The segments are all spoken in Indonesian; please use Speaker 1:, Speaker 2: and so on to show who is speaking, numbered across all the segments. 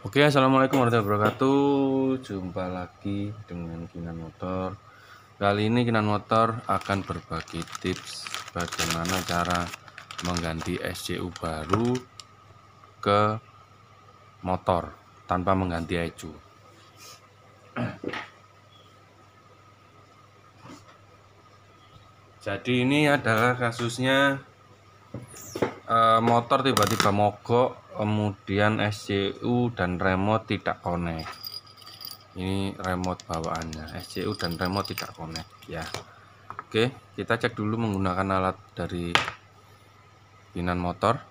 Speaker 1: Oke, assalamualaikum warahmatullahi wabarakatuh. Jumpa lagi dengan Kinan Motor. Kali ini Kinan Motor akan berbagi tips bagaimana cara mengganti SCU baru ke motor tanpa mengganti ECU. Jadi ini adalah kasusnya motor tiba-tiba mogok, kemudian SCU dan remote tidak connect. Ini remote bawaannya, SCU dan remote tidak connect ya. Oke, kita cek dulu menggunakan alat dari Kinan Motor.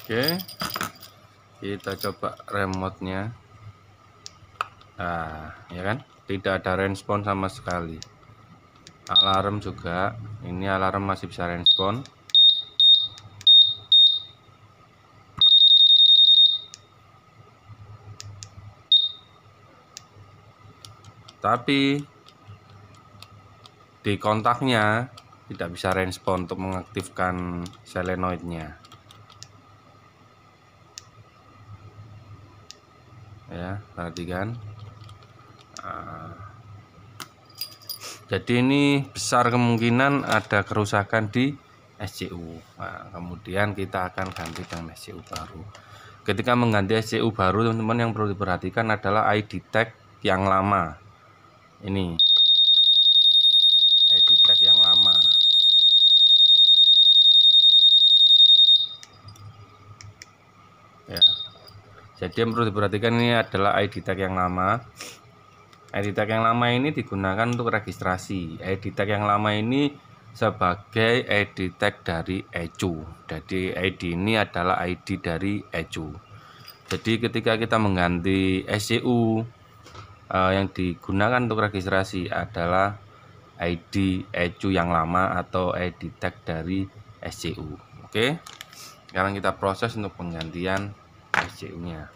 Speaker 1: Oke, kita coba remote-nya. Nah, ya kan, tidak ada respon sama sekali. Alarm juga, ini alarm masih bisa respon. Tapi di kontaknya tidak bisa respon untuk mengaktifkan solenoidnya. Ya, perhatikan. Jadi ini besar kemungkinan ada kerusakan di SCU. Nah, kemudian kita akan ganti dengan SCU baru. Ketika mengganti SCU baru, teman-teman, yang perlu diperhatikan adalah ID tag yang lama. Ini ID tag yang lama. Ya. Jadi yang perlu diperhatikan ini adalah ID tag yang lama. ID tag yang lama ini digunakan untuk registrasi. ID tag yang lama ini sebagai ID tag dari ECU. Jadi ID ini adalah ID dari ECU. Jadi ketika kita mengganti SCU, yang digunakan untuk registrasi adalah ID ECU yang lama atau ID tag dari SCU. Oke, sekarang kita proses untuk penggantian SCU-nya.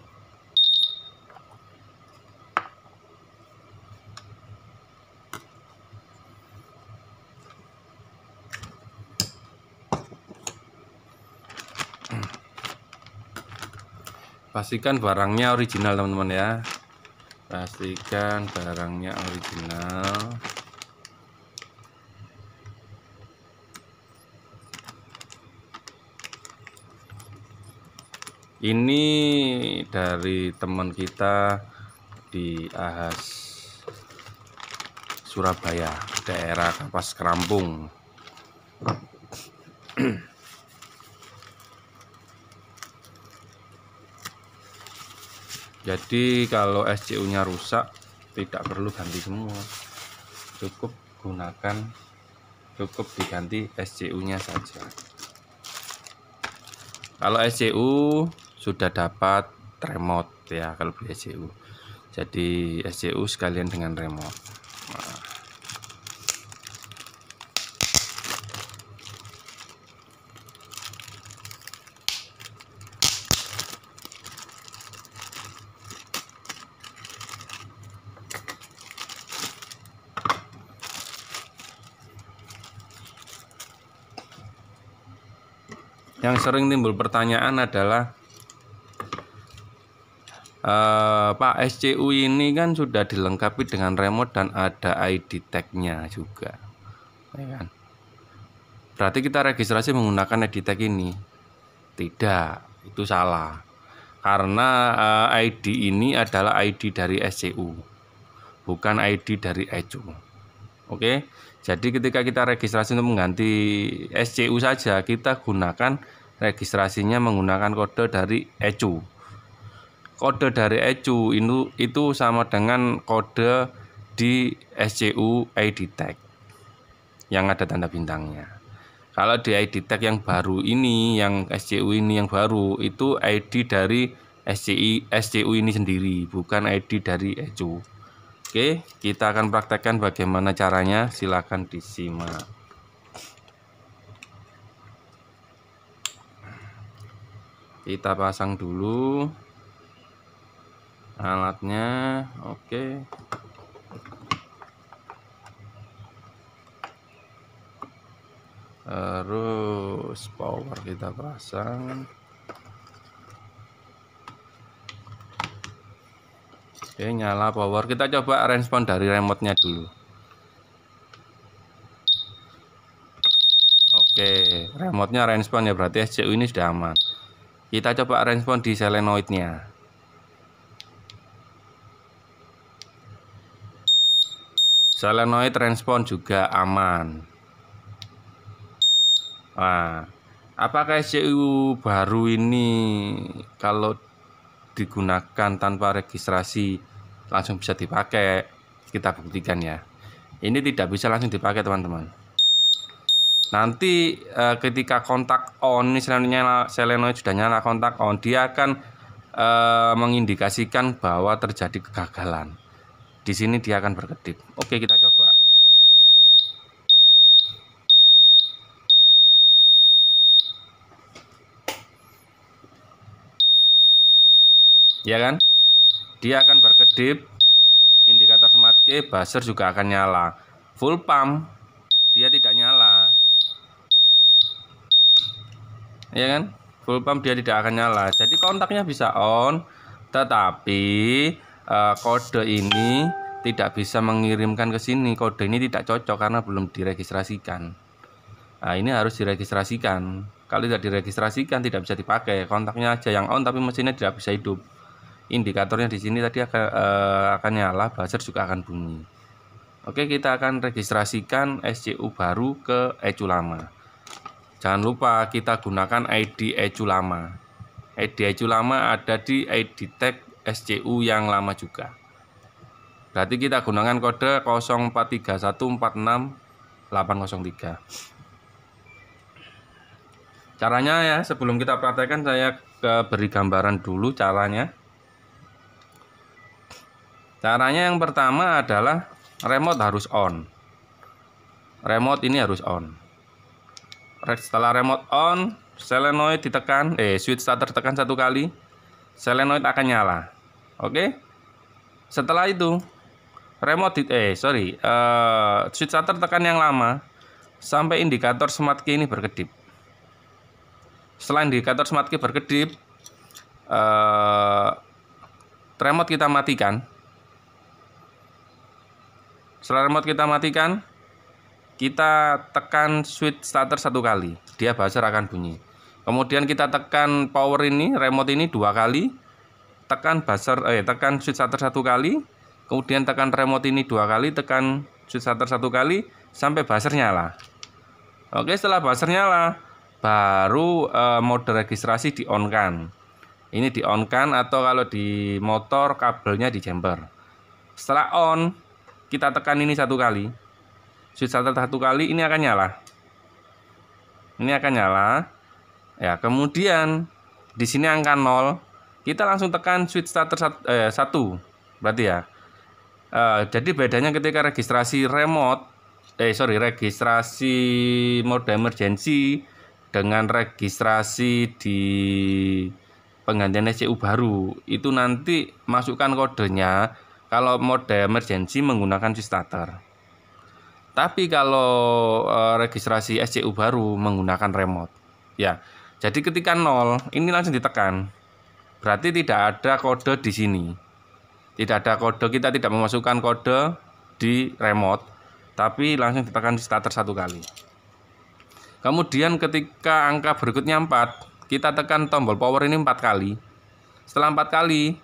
Speaker 1: Pastikan barangnya original, teman-teman ya. Pastikan barangnya original. Ini dari teman kita di Ahas Surabaya, daerah Kapas Kerampung. Jadi kalau SCU-nya rusak tidak perlu ganti semua, cukup diganti SCU-nya saja. Kalau SCU sudah dapat remote ya, kalau beli SCU. Jadi SCU sekalian dengan remote. Nah. Yang sering timbul pertanyaan adalah, Pak, SCU ini kan sudah dilengkapi dengan remote dan ada ID tag-nya juga, ya kan? Berarti kita registrasi menggunakan ID tag ini? Tidak, itu salah. Karena ID ini adalah ID dari SCU, bukan ID dari ECU. Oke, jadi ketika kita registrasi untuk mengganti SCU saja, kita gunakan registrasinya menggunakan kode dari ECU. Kode dari ECU itu sama dengan kode di SCU ID tag yang ada tanda bintangnya. Kalau di ID tag yang baru ini, yang SCU ini yang baru, itu ID dari SCU ini sendiri, bukan ID dari ECU. Oke, kita akan praktekkan bagaimana caranya, silakan disimak. Kita pasang dulu alatnya. Oke. Terus power kita pasang. Oke, nyala power. Kita coba respon dari remote-nya dulu. Oke, remote-nya respon ya, berarti SCU ini sudah aman. Kita coba respon di solenoid-nya. Solenoid respon juga aman. Nah, apakah SCU baru ini kalau digunakan tanpa registrasi langsung bisa dipakai? Kita buktikan ya. Ini tidak bisa langsung dipakai, teman-teman. Nanti ketika kontak on, ini solenoid sudah nyala, kontak on, dia akan mengindikasikan bahwa terjadi kegagalan. Di sini dia akan berkedip. Oke, kita coba. Ya kan? Dia akan berkedip, indikator smart key, buzzer juga akan nyala. Full pump dia tidak nyala. Ya kan? Full pump dia tidak akan nyala. Jadi kontaknya bisa on, tetapi kode ini tidak bisa mengirimkan ke sini. Kode ini tidak cocok karena belum diregistrasikan. Nah, ini harus diregistrasikan. Kalau tidak diregistrasikan tidak bisa dipakai. Kontaknya aja yang on tapi mesinnya tidak bisa hidup. Indikatornya di sini tadi akan nyala, buzzer juga akan bunyi. Oke, kita akan registrasikan SCU baru ke ECU lama. Jangan lupa kita gunakan ID ECU lama. ID ECU lama ada di ID tag SCU yang lama juga. Berarti kita gunakan kode 0431468803. Caranya ya, sebelum kita praktekkan saya beri gambaran dulu caranya. Caranya yang pertama adalah remote harus on. Remote ini harus on. Setelah remote on, solenoid ditekan, switch starter tekan 1 kali, solenoid akan nyala. Oke. Setelah itu remote switch starter tekan yang lama sampai indikator smart key ini berkedip. Setelah indikator smart key berkedip, remote kita matikan. Setelah remote kita matikan, kita tekan switch starter 1 kali, dia buzzer akan bunyi. Kemudian kita tekan power ini, remote ini 2 kali, tekan switch starter 1 kali, kemudian tekan remote ini 2 kali, tekan switch starter 1 kali sampai buzzer nyala. Oke, setelah buzzer nyala, baru mode registrasi di on kan. Ini di on kan, atau kalau di motor kabelnya di jumper. Setelah on, kita tekan ini 1 kali. Switch starter 1 kali, ini akan nyala. Ini akan nyala. Ya, kemudian di sini angka 0, kita langsung tekan switch starter 1. Berarti ya. Jadi bedanya ketika registrasi registrasi mode emergency dengan registrasi di penggantian SCU baru, itu nanti masukkan kodenya kalau mode emergency menggunakan switch starter. Tapi kalau registrasi SCU baru menggunakan remote. Ya. Jadi ketika 0, ini langsung ditekan. Berarti tidak ada kode di sini. Tidak ada kode, kita tidak memasukkan kode di remote, tapi langsung ditekan di starter 1 kali. Kemudian ketika angka berikutnya 4, kita tekan tombol power ini 4 kali. Setelah 4 kali,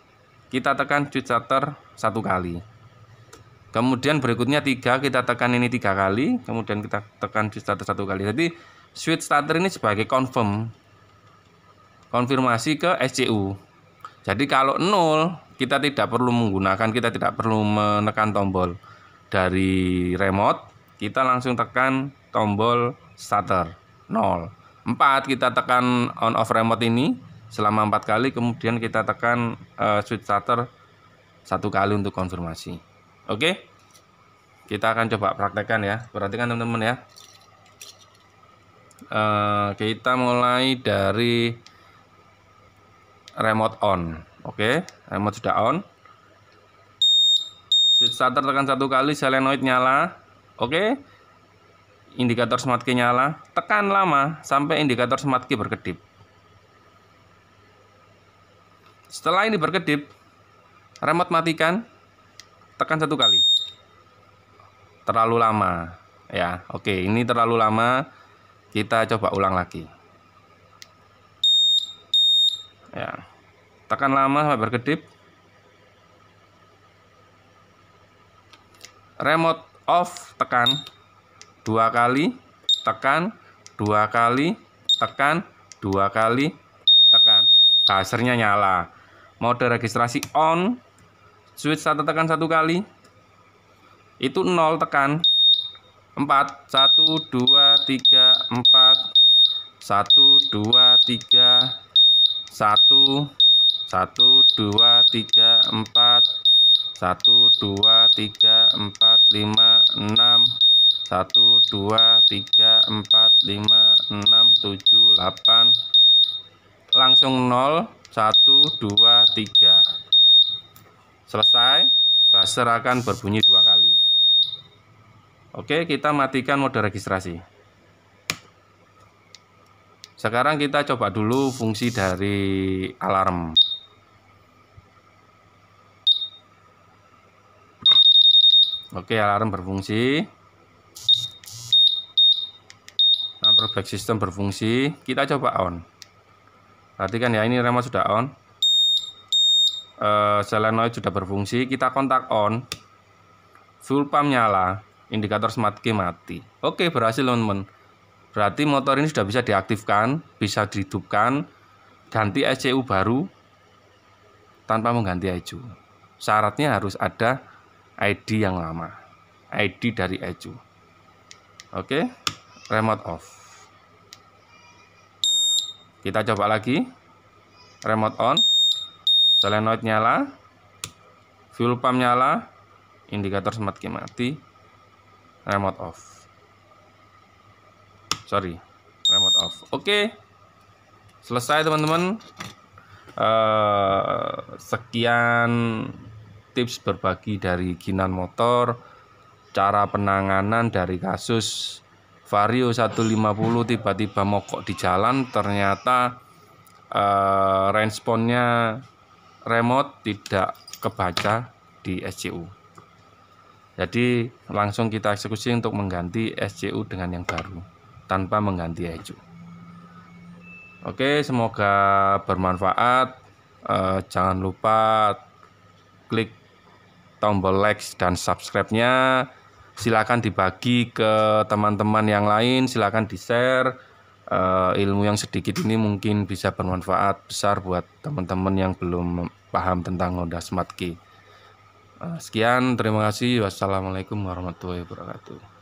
Speaker 1: kita tekan switch starter 1 kali. Kemudian berikutnya 3, kita tekan ini 3 kali, kemudian kita tekan switch starter 1 kali. Jadi switch starter ini sebagai konfirmasi ke SCU. Jadi kalau 0, kita tidak perlu menekan tombol dari remote, kita langsung tekan tombol starter 0. 4, kita tekan on off remote ini selama 4 kali, kemudian kita tekan switch starter 1 kali untuk konfirmasi. Oke, kita akan coba praktekkan ya. Perhatikan teman-teman ya. Kita mulai dari remote on. Oke, remote sudah on. Switch starter tekan 1 kali, solenoid nyala. Oke, indikator smart key nyala. Tekan lama sampai indikator smart key berkedip. Setelah ini berkedip, remote matikan. Tekan 1 kali. Terlalu lama ya. Oke, ini terlalu lama. Kita coba ulang lagi ya. Tekan lama sampai berkedip. Remote off, tekan 2 kali, tekan 2 kali, tekan 2 kali, tekan. Buzzernya nyala. Mode registrasi on. Switch starter tekan 1 kali. Itu 0, tekan 4, 1, 2, 3, 4, 1, 2, 3, 1, 1, 2, 3, 4, 1, 2, 3, 4, 5, 6, 1, 2, 3, 4, 5, 6, 7, 8, langsung 0, 1, 2, 3. Selesai, buzzer akan berbunyi 2 kali. Oke, kita matikan mode registrasi. Sekarang kita coba dulu fungsi dari alarm. Oke, alarm berfungsi. Number back system berfungsi. Kita coba on. Perhatikan ya, ini remote sudah on. Solenoid sudah berfungsi. Kita kontak on. Fuel pump nyala. Indikator smart key mati. Oke, berhasil teman-teman. Berarti motor ini sudah bisa diaktifkan, bisa dihidupkan, ganti SCU baru tanpa mengganti ECU. Syaratnya harus ada ID yang lama, ID dari ECU. Oke, remote off. Kita coba lagi. Remote on, solenoid nyala, fuel pump nyala, indikator smart key mati, remote off. Remote off. Oke, selesai teman-teman. Sekian tips berbagi dari Kinan Motor, cara penanganan dari kasus Vario 150 tiba-tiba mogok di jalan, ternyata responnya remote tidak kebaca di SCU. Jadi langsung kita eksekusi untuk mengganti SCU dengan yang baru tanpa mengganti ECU. Oke, semoga bermanfaat. Jangan lupa klik tombol like dan subscribe-nya. Silakan dibagi ke teman-teman yang lain, silakan di-share. Ilmu yang sedikit ini mungkin bisa bermanfaat besar buat teman-teman yang belum paham tentang Honda Smart Key. Sekian, terima kasih. Wassalamualaikum warahmatullahi wabarakatuh.